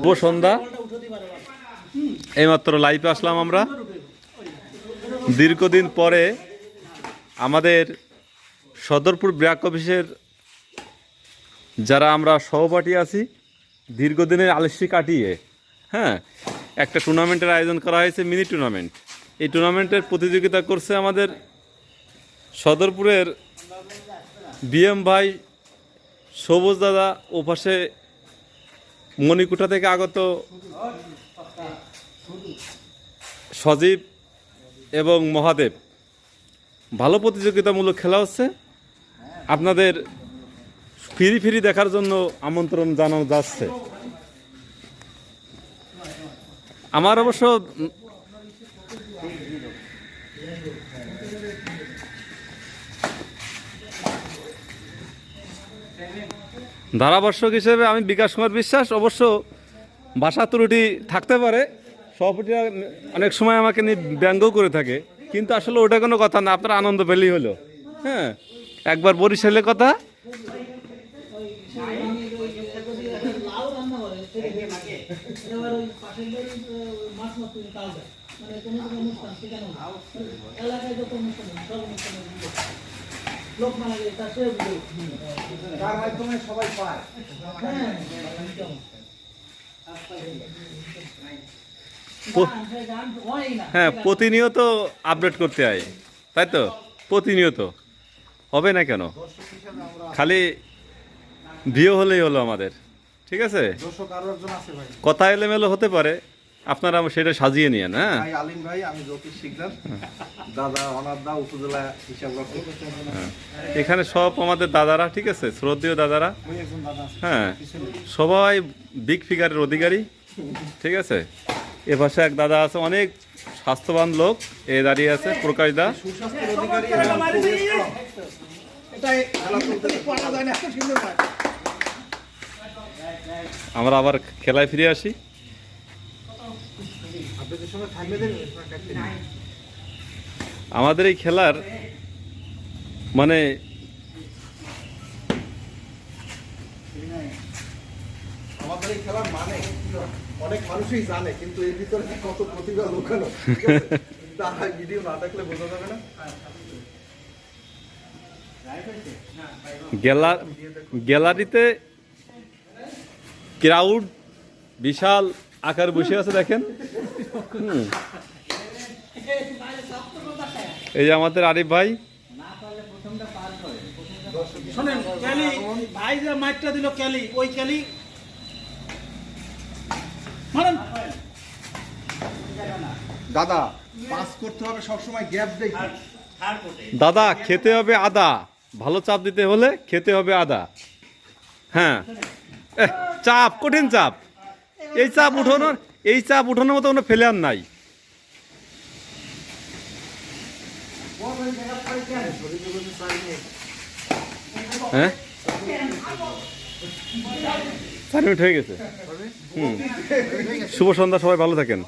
শুভ সন্ধ্যা। এইমাত্র লাইভে আসলাম আমরা। দীর্ঘদিন পরে আমাদের সদরপুর ব্র্যাক অফিসের যারা আমরা সহপাঠী আছি, দীর্ঘদিনের আলস্যি কাটিয়ে একটা টুর্নামেন্টের আয়োজন করা হয়েছে, মিনি টুর্নামেন্ট। এই টুর্নামেন্টের প্রতিযোগিতা করছে আমাদের সদরপুরের বিএম ভাই, সবুজ দাদা, ও পাশে মণিকুঠা থেকে আগত সজীব এবং মহাদেব। ভালো প্রতিযোগিতামূলক খেলা হচ্ছে। আপনাদের ফিরি দেখার জন্য আমন্ত্রণ জানানো যাচ্ছে। আমার অবশ্য ধারাভাষ্যক হিসেবে আমি বিকাশ কুমার বিশ্বাস। অবশ্য ভাষা ত্রুটি থাকতে পারে, সভাপতিরা অনেক সময় আমাকে নিয়ে ব্যঙ্গও করে থাকে, কিন্তু আসলে ওটা কোনো কথা না। আপনারা আনন্দ পেলেই হলো। একবার বরিশালের কথা, প্রতিনিয়ত আপডেট করতে হয়, তাই তো? প্রতিনিয়ত হবে না কেন, খালি ভিউ হলেই হলো আমাদের। ঠিক আছে, কথা এলোমেলো হতে পারে, আপনারা সেটা সাজিয়ে নিয়েন। আলিম ভাই, আমি জ্যোতিষ শিকদার, দাদা অনাদা উপজেলা হিসাবরক্ষক। এখানে সব আমাদের দাদারা, ঠিক আছে, শ্রদ্ধেয় দাদারা। সবাই বিগ ফিগারের অধিকারী। ঠিক আছে, এ পাশে এক দাদা আছে, অনেক স্বাস্থ্যবান লোক, এ দাঁড়িয়ে আছে প্রকাশ দা। আমরা আবার খেলায় ফিরে আসি। আমাদের এই খেলার মানে অনেক মানুষই জানে, কিন্তু এর ভিতরে কত প্রতিভা লুকানো তারা ভিডিও না দেখলে বোঝা যাবে না। গ্যালারিতে ক্রাউড বিশাল আকার বসে আছে, দেখেন। এই যে আমাদের আরিফ ভাই, ভাই যে মাইকটা দিল, ক্যালি, ওই ক্যালি দাদা পাস করতে হবে সবসময়, গ্যাপ দেখি। দাদা খেতে হবে আদা, ভালো চাপ দিতে হলে খেতে হবে আদা। চাপ, কঠিন চাপ। এই চাপ উঠানোর মতো কোনো ফেলে আর নাই। হ্যাঁ, 4 মিনিট হয়ে গেছে। শুভ সন্ধ্যা, সবাই ভালো থাকেন।